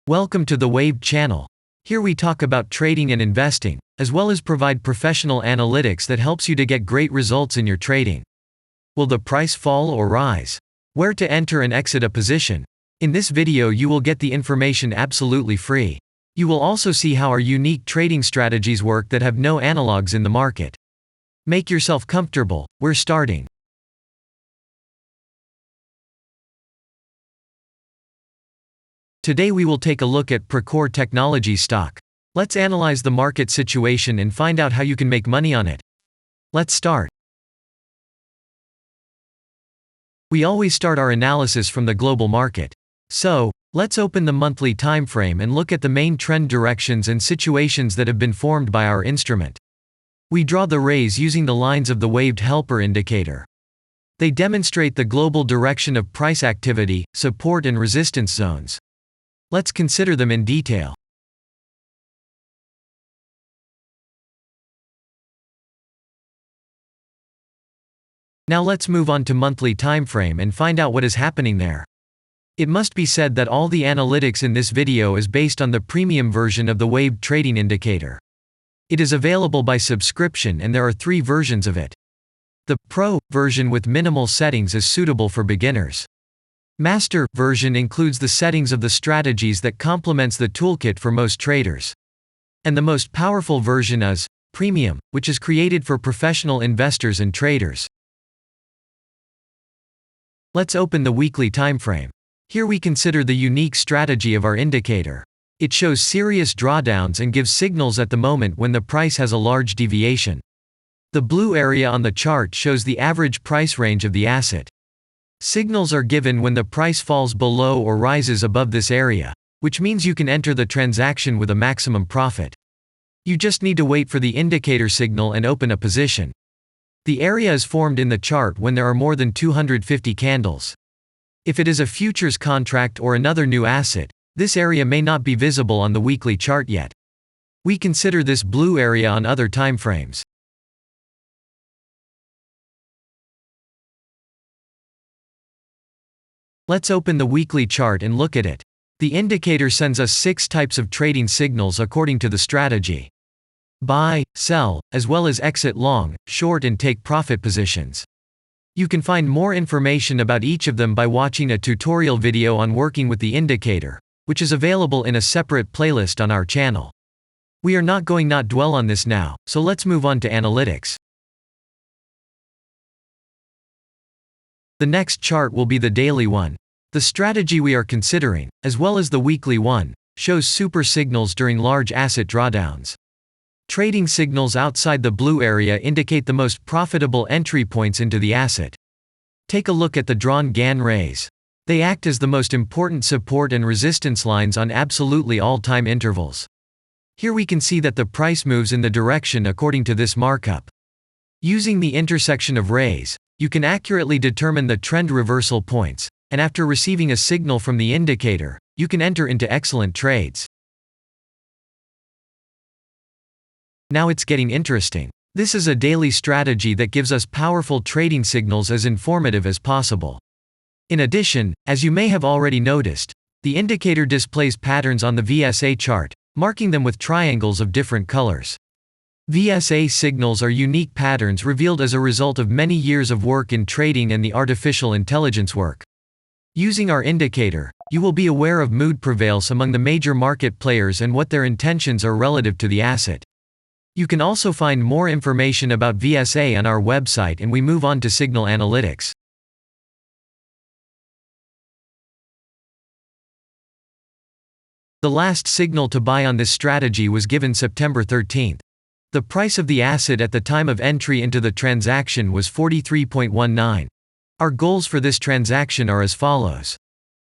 Welcome to the Wave channel. Here we talk about trading and investing, as well as provide professional analytics that helps you to get great results in your trading. Will the price fall or rise? Where to enter and exit a position? In this video you will get the information absolutely free. You will also see how our unique trading strategies work that have no analogs in the market. Make yourself comfortable, we're starting. Today we will take a look at Procore Technologies stock. Let's analyze the market situation and find out how you can make money on it. Let's start. We always start our analysis from the global market. So, let's open the monthly time frame and look at the main trend directions and situations that have been formed by our instrument. We draw the rays using the lines of the waved helper indicator. They demonstrate the global direction of price activity, support and resistance zones. Let's consider them in detail. Now let's move on to monthly time frame and find out what is happening there. It must be said that all the analytics in this video is based on the premium version of the waved trading indicator. It is available by subscription and there are 3 versions of it. The Pro version with minimal settings is suitable for beginners. Master version includes the settings of the strategies that complements the toolkit for most traders. And the most powerful version is Premium, which is created for professional investors and traders. Let's open the weekly time frame. Here we consider the unique strategy of our indicator. It shows serious drawdowns and gives signals at the moment when the price has a large deviation. The blue area on the chart shows the average price range of the asset. Signals are given when the price falls below or rises above this area, which means you can enter the transaction with a maximum profit. You just need to wait for the indicator signal and open a position. The area is formed in the chart when there are more than 250 candles. If it is a futures contract or another new asset, this area may not be visible on the weekly chart yet. We consider this blue area on other time frames. Let's open the weekly chart and look at it. The indicator sends us 6 types of trading signals according to the strategy. Buy, sell, as well as exit long, short and take profit positions. You can find more information about each of them by watching a tutorial video on working with the indicator, which is available in a separate playlist on our channel. We are not going to dwell on this now, so let's move on to analytics. The next chart will be the daily one. The strategy we are considering, as well as the weekly one, shows super signals during large asset drawdowns. Trading signals outside the blue area indicate the most profitable entry points into the asset. Take a look at the drawn Gann rays. They act as the most important support and resistance lines on absolutely all time intervals. Here we can see that the price moves in the direction according to this markup. Using the intersection of rays, you can accurately determine the trend reversal points, and after receiving a signal from the indicator, you can enter into excellent trades. Now it's getting interesting. This is a daily strategy that gives us powerful trading signals as informative as possible. In addition, as you may have already noticed, the indicator displays patterns on the VSA chart, marking them with triangles of different colors. VSA signals are unique patterns revealed as a result of many years of work in trading and the artificial intelligence work. Using our indicator, you will be aware of mood prevails among the major market players and what their intentions are relative to the asset. You can also find more information about VSA on our website, and we move on to signal analytics. The last signal to buy on this strategy was given September 13th. The price of the asset at the time of entry into the transaction was 43.19. Our goals for this transaction are as follows.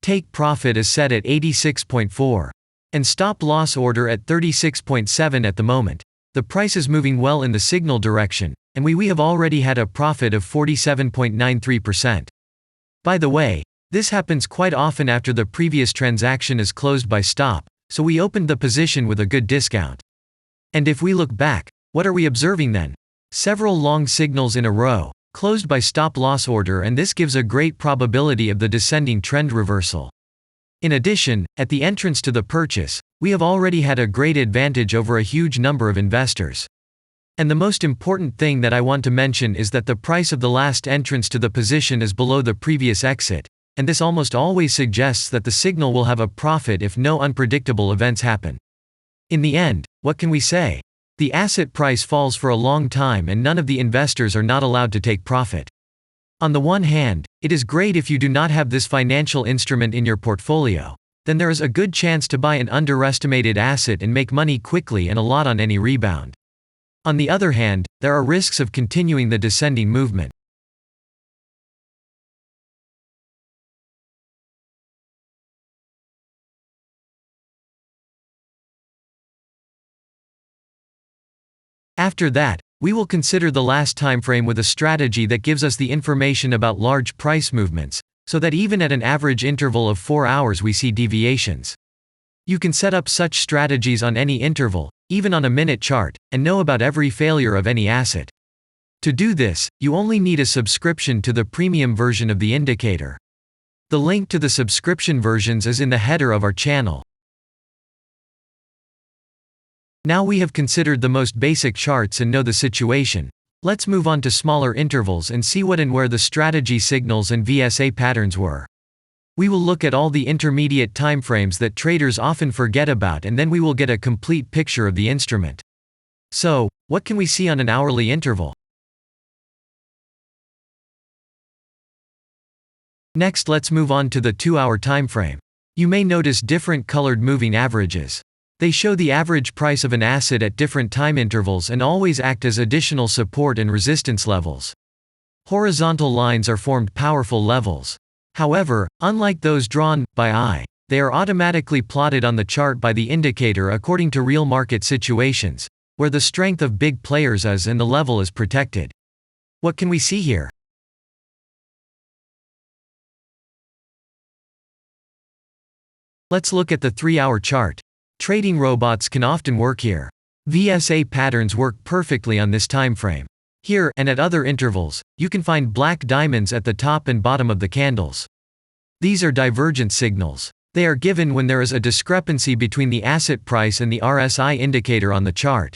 Take profit is set at 86.4. And stop loss order at 36.7 at the moment. The price is moving well in the signal direction, and we have already had a profit of 47.93%. By the way, this happens quite often after the previous transaction is closed by stop, so we opened the position with a good discount. And if we look back, what are we observing then? Several long signals in a row, closed by stop loss order, and this gives a great probability of the descending trend reversal. In addition, at the entrance to the purchase, we have already had a great advantage over a huge number of investors. And the most important thing that I want to mention is that the price of the last entrance to the position is below the previous exit, and this almost always suggests that the signal will have a profit if no unpredictable events happen. In the end, what can we say? The asset price falls for a long time and none of the investors are not allowed to take profit. On the one hand, it is great if you do not have this financial instrument in your portfolio, then there is a good chance to buy an underestimated asset and make money quickly and a lot on any rebound. On the other hand, there are risks of continuing the descending movement. After that, we will consider the last timeframe with a strategy that gives us the information about large price movements, so that even at an average interval of 4 hours we see deviations. You can set up such strategies on any interval, even on a minute chart, and know about every failure of any asset. To do this, you only need a subscription to the premium version of the indicator. The link to the subscription versions is in the header of our channel. Now we have considered the most basic charts and know the situation. Let's move on to smaller intervals and see what and where the strategy signals and VSA patterns were. We will look at all the intermediate timeframes that traders often forget about, and then we will get a complete picture of the instrument. So, what can we see on an hourly interval? Next, let's move on to the 2-hour timeframe. You may notice different colored moving averages. They show the average price of an asset at different time intervals and always act as additional support and resistance levels. Horizontal lines are formed powerful levels. However, unlike those drawn by eye, they are automatically plotted on the chart by the indicator according to real market situations, where the strength of big players is and the level is protected. What can we see here? Let's look at the 3-hour chart. Trading robots can often work here. VSA patterns work perfectly on this time frame. Here, and at other intervals, you can find black diamonds at the top and bottom of the candles. These are divergent signals. They are given when there is a discrepancy between the asset price and the RSI indicator on the chart.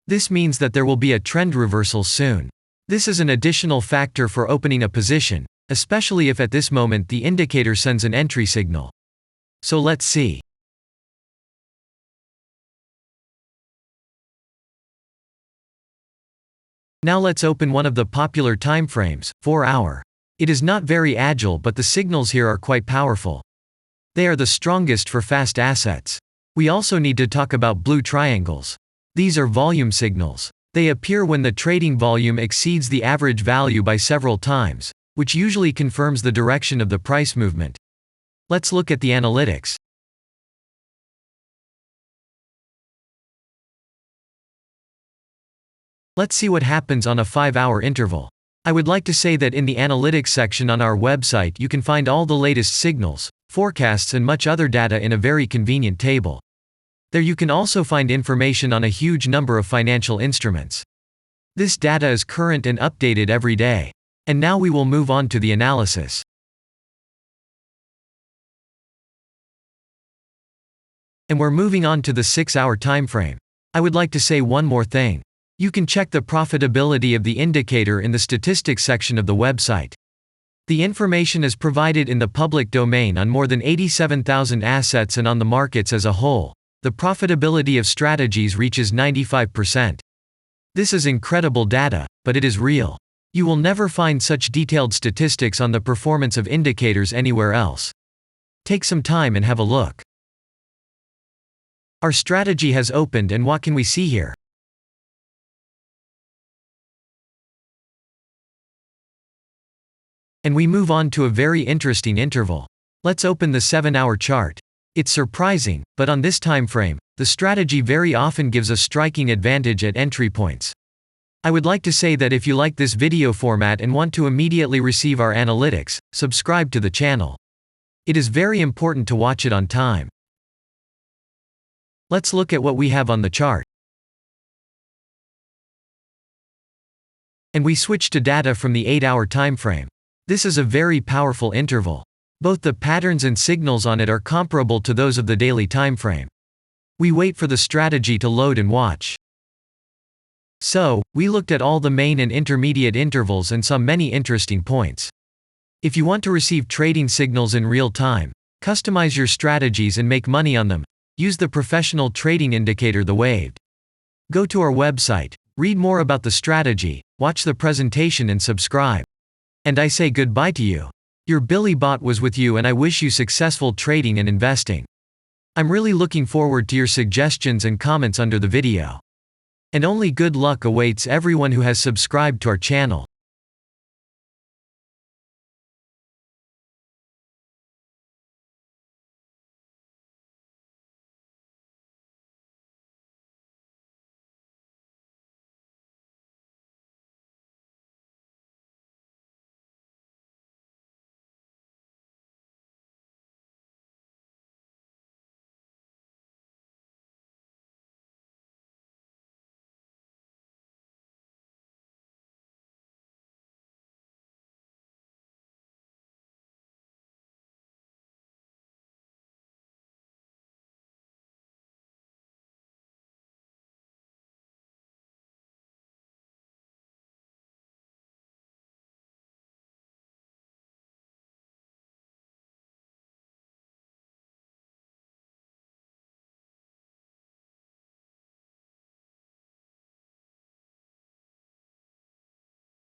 This means that there will be a trend reversal soon. This is an additional factor for opening a position, especially if at this moment the indicator sends an entry signal. So let's see. Now let's open one of the popular timeframes, 4-hour. It is not very agile, but the signals here are quite powerful. They are the strongest for fast assets. We also need to talk about blue triangles. These are volume signals. They appear when the trading volume exceeds the average value by several times, which usually confirms the direction of the price movement. Let's look at the analytics. Let's see what happens on a 5-hour interval. I would like to say that in the analytics section on our website you can find all the latest signals, forecasts and much other data in a very convenient table. There you can also find information on a huge number of financial instruments. This data is current and updated every day. And now we will move on to the analysis. And we're moving on to the 6-hour timeframe. I would like to say one more thing. You can check the profitability of the indicator in the statistics section of the website. The information is provided in the public domain on more than 87,000 assets, and on the markets as a whole, the profitability of strategies reaches 95%. This is incredible data, but it is real. You will never find such detailed statistics on the performance of indicators anywhere else. Take some time and have a look. Our strategy has opened, and what can we see here? And we move on to a very interesting interval. Let's open the 7-hour chart. It's surprising, but on this time frame, the strategy very often gives a striking advantage at entry points. I would like to say that if you like this video format and want to immediately receive our analytics, subscribe to the channel. It is very important to watch it on time. Let's look at what we have on the chart. And we switch to data from the 8-hour time frame. This is a very powerful interval. Both the patterns and signals on it are comparable to those of the daily timeframe. We wait for the strategy to load and watch. So, we looked at all the main and intermediate intervals and saw many interesting points. If you want to receive trading signals in real time, customize your strategies and make money on them, use the professional trading indicator The Waved. Go to our website, read more about the strategy, watch the presentation and subscribe. And I say goodbye to you. Your Billy Bot was with you and I wish you successful trading and investing. I'm really looking forward to your suggestions and comments under the video. And only good luck awaits everyone who has subscribed to our channel.